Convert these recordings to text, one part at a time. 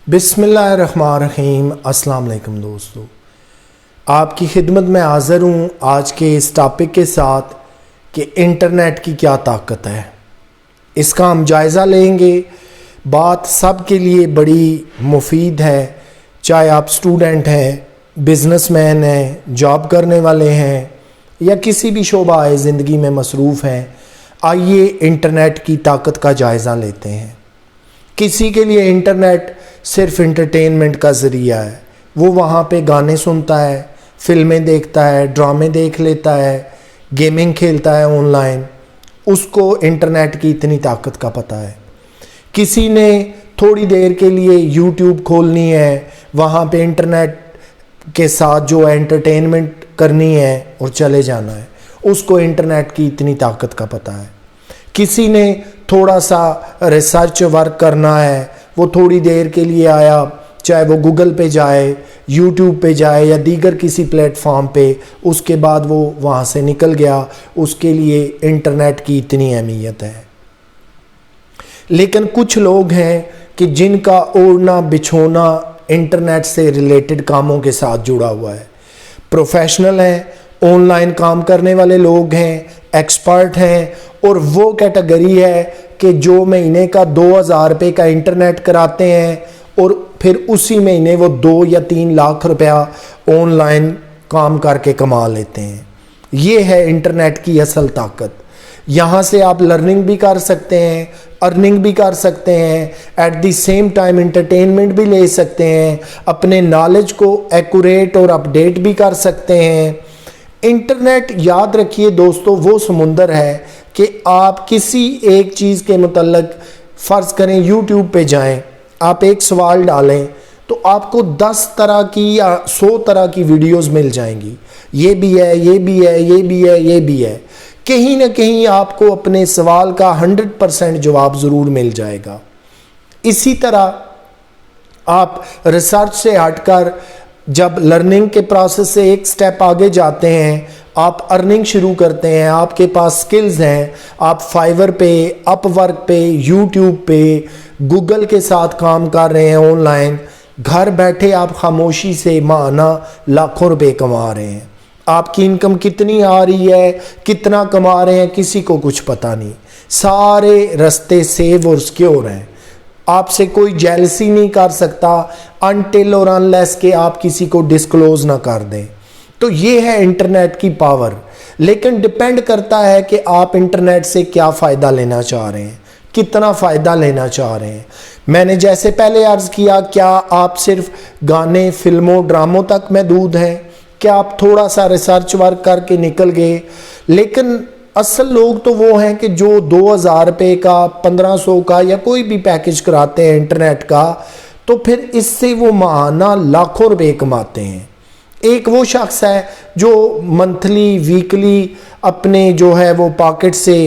بسم اللہ الرحمن الرحیم۔ السلام علیکم دوستو، آپ کی خدمت میں حاضر ہوں آج کے اس ٹاپک کے ساتھ کہ انٹرنیٹ کی کیا طاقت ہے۔ اس کا ہم جائزہ لیں گے۔ بات سب کے لیے بڑی مفید ہے، چاہے آپ سٹوڈنٹ ہیں، بزنس مین ہیں، جاب کرنے والے ہیں یا کسی بھی شعبہ زندگی میں مصروف ہیں۔ آئیے انٹرنیٹ کی طاقت کا جائزہ لیتے ہیں۔ کسی کے لیے انٹرنیٹ صرف انٹرٹینمنٹ کا ذریعہ ہے، وہ وہاں پہ گانے سنتا ہے، فلمیں دیکھتا ہے، ڈرامے دیکھ لیتا ہے، گیمنگ کھیلتا ہے آن لائن، اس کو انٹرنیٹ کی اتنی طاقت کا پتہ ہے۔ کسی نے تھوڑی دیر کے لیے یوٹیوب کھولنی ہے، وہاں پہ انٹرنیٹ کے ساتھ جو انٹرٹینمنٹ کرنی ہے اور چلے جانا ہے، اس کو انٹرنیٹ کی اتنی طاقت کا پتہ ہے۔ کسی نے تھوڑا سا ریسرچ ورک کرنا ہے، وہ تھوڑی دیر کے لیے آیا، چاہے وہ گوگل پہ جائے، یوٹیوب پہ جائے یا دیگر کسی پلیٹ فارم پہ، اس کے بعد وہ وہاں سے نکل گیا، اس کے لیے انٹرنیٹ کی اتنی اہمیت ہے۔ لیکن کچھ لوگ ہیں کہ جن کا اوڑھنا بچھونا انٹرنیٹ سے ریلیٹڈ کاموں کے ساتھ جڑا ہوا ہے، پروفیشنل ہیں، آن لائن کام کرنے والے لوگ ہیں، ایکسپرٹ ہیں، اور وہ کیٹیگری ہے کہ جو مہینے کا 2000 روپے کا انٹرنیٹ کراتے ہیں اور پھر اسی مہینے وہ 2 یا 3 لاکھ روپیہ آن لائن کام کر کے کما لیتے ہیں۔ یہ ہے انٹرنیٹ کی اصل طاقت۔ یہاں سے آپ لرننگ بھی کر سکتے ہیں، ارننگ بھی کر سکتے ہیں، at the same time entertainment بھی لے سکتے ہیں، اپنے نالج کو ایکوریٹ اور اپڈیٹ بھی کر سکتے ہیں۔ انٹرنیٹ، یاد رکھیے دوستو، وہ سمندر ہے کہ آپ کسی ایک چیز کے متعلق فرض کریں یوٹیوب پہ جائیں، آپ ایک سوال ڈالیں تو آپ کو 10 طرح کی یا 100 طرح کی ویڈیوز مل جائیں گی، یہ بھی ہے، یہ بھی ہے، یہ بھی ہے، یہ بھی ہے۔ کہیں نہ کہیں آپ کو اپنے سوال کا 100% جواب ضرور مل جائے گا۔ اسی طرح آپ ریسرچ سے ہٹ کر جب لرننگ کے پروسیس سے ایک سٹیپ آگے جاتے ہیں، آپ ارننگ شروع کرتے ہیں، آپ کے پاس سکلز ہیں، آپ فائور پہ، اپ ورک پہ، یوٹیوب پہ، گوگل کے ساتھ کام کر رہے ہیں آن لائن، گھر بیٹھے آپ خاموشی سے ماہانہ لاکھوں روپے کما رہے ہیں۔ آپ کی انکم کتنی آ رہی ہے، کتنا کما رہے ہیں، کسی کو کچھ پتہ نہیں۔ سارے رستے سیو اور سیکیور ہیں، آپ سے کوئی جیلسی نہیں کر سکتا انٹل اور انلیس کہ آپ کسی کو ڈسکلوز نہ کر دیں۔ تو یہ ہے انٹرنیٹ کی پاور، لیکن ڈیپینڈ کرتا ہے کہ آپ انٹرنیٹ سے کیا فائدہ لینا چاہ رہے ہیں، کتنا فائدہ لینا چاہ رہے ہیں۔ میں نے جیسے پہلے عرض کیا، کیا آپ صرف گانے، فلموں، ڈراموں تک محدود ہیں؟ کیا آپ تھوڑا سا ریسرچ ورک کر کے نکل گئے؟ لیکن اصل لوگ تو وہ ہیں کہ جو 2000 روپے کا، 1500 کا یا کوئی بھی پیکج کراتے ہیں انٹرنیٹ کا، تو پھر اس سے وہ ماہانہ لاکھوں روپے کماتے ہیں۔ ایک وہ شخص ہے جو منتھلی، ویکلی اپنے جو ہے وہ پاکٹ سے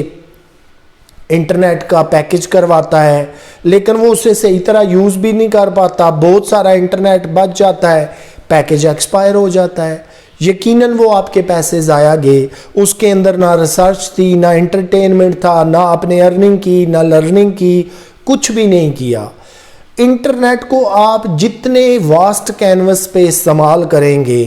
انٹرنیٹ کا پیکج کرواتا ہے، لیکن وہ اسے صحیح طرح یوز بھی نہیں کر پاتا، بہت سارا انٹرنیٹ بچ جاتا ہے، پیکج ایکسپائر ہو جاتا ہے۔ یقیناً وہ آپ کے پیسے ضائع گئے، اس کے اندر نہ ریسرچ تھی، نہ انٹرٹینمنٹ تھا، نہ اپنے ارننگ کی، نہ لرننگ کی، کچھ بھی نہیں کیا۔ انٹرنیٹ کو آپ جتنے واسٹ کینوس پہ استعمال کریں گے،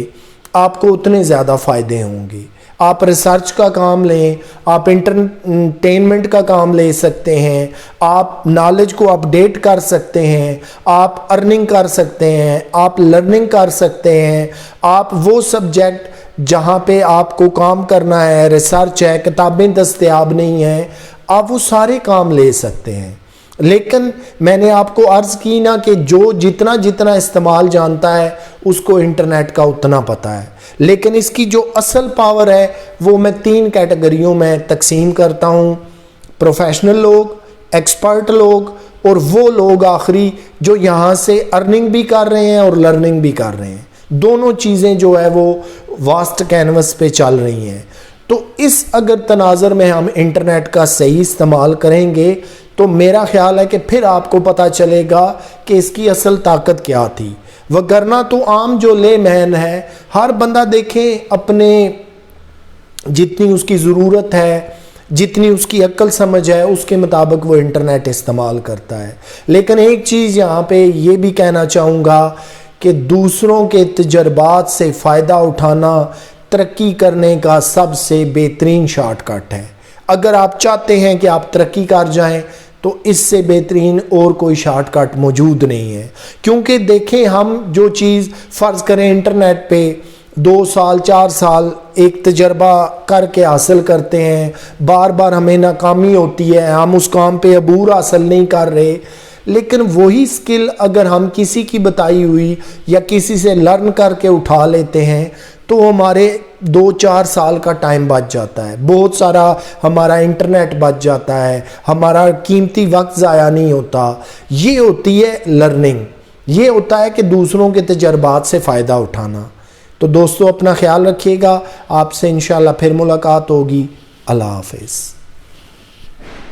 آپ کو اتنے زیادہ فائدے ہوں گے۔ آپ ریسرچ کا کام لیں، آپ انٹرٹینمنٹ کا کام لے سکتے ہیں، آپ نالج کو اپڈیٹ کر سکتے ہیں، آپ ارننگ کر سکتے ہیں، آپ لرننگ کر سکتے ہیں، آپ وہ سبجیکٹ جہاں پہ آپ کو کام کرنا ہے، ریسرچ ہے، کتابیں دستیاب نہیں ہیں، آپ وہ سارے کام لے سکتے ہیں۔ لیکن میں نے آپ کو عرض کی نا کہ جو جتنا استعمال جانتا ہے اس کو انٹرنیٹ کا اتنا پتہ ہے، لیکن اس کی جو اصل پاور ہے وہ میں 3 کیٹیگریوں میں تقسیم کرتا ہوں: پروفیشنل لوگ، ایکسپرٹ لوگ، اور وہ لوگ آخری جو یہاں سے ارننگ بھی کر رہے ہیں اور لرننگ بھی کر رہے ہیں۔ دونوں چیزیں جو ہے وہ واسٹ کینوس پہ چل رہی ہیں۔ تو اس اگر تناظر میں ہم انٹرنیٹ کا صحیح استعمال کریں گے تو میرا خیال ہے کہ پھر آپ کو پتہ چلے گا کہ اس کی اصل طاقت کیا تھی۔ وگرنہ تو عام جو لے مین ہے، ہر بندہ دیکھیں اپنے جتنی اس کی ضرورت ہے، جتنی اس کی عقل سمجھ ہے اس کے مطابق وہ انٹرنیٹ استعمال کرتا ہے۔ لیکن ایک چیز یہاں پہ یہ بھی کہنا چاہوں گا کہ دوسروں کے تجربات سے فائدہ اٹھانا ترقی کرنے کا سب سے بہترین شارٹ کٹ ہے۔ اگر آپ چاہتے ہیں کہ آپ ترقی کر جائیں تو اس سے بہترین اور کوئی شارٹ کٹ موجود نہیں ہے۔ کیونکہ دیکھیں، ہم جو چیز فرض کریں انٹرنیٹ پہ 2 سال 4 سال ایک تجربہ کر کے حاصل کرتے ہیں، بار بار ہمیں ناکامی ہوتی ہے، ہم اس کام پہ عبور حاصل نہیں کر رہے، لیکن وہی سکل اگر ہم کسی کی بتائی ہوئی یا کسی سے لرن کر کے اٹھا لیتے ہیں تو ہمارے 2-4 سال کا ٹائم بچ جاتا ہے، بہت سارا ہمارا انٹرنیٹ بچ جاتا ہے، ہمارا قیمتی وقت ضائع نہیں ہوتا۔ یہ ہوتی ہے لرننگ، یہ ہوتا ہے کہ دوسروں کے تجربات سے فائدہ اٹھانا۔ تو دوستو اپنا خیال رکھیے گا، آپ سے انشاءاللہ پھر ملاقات ہوگی۔ اللہ حافظ۔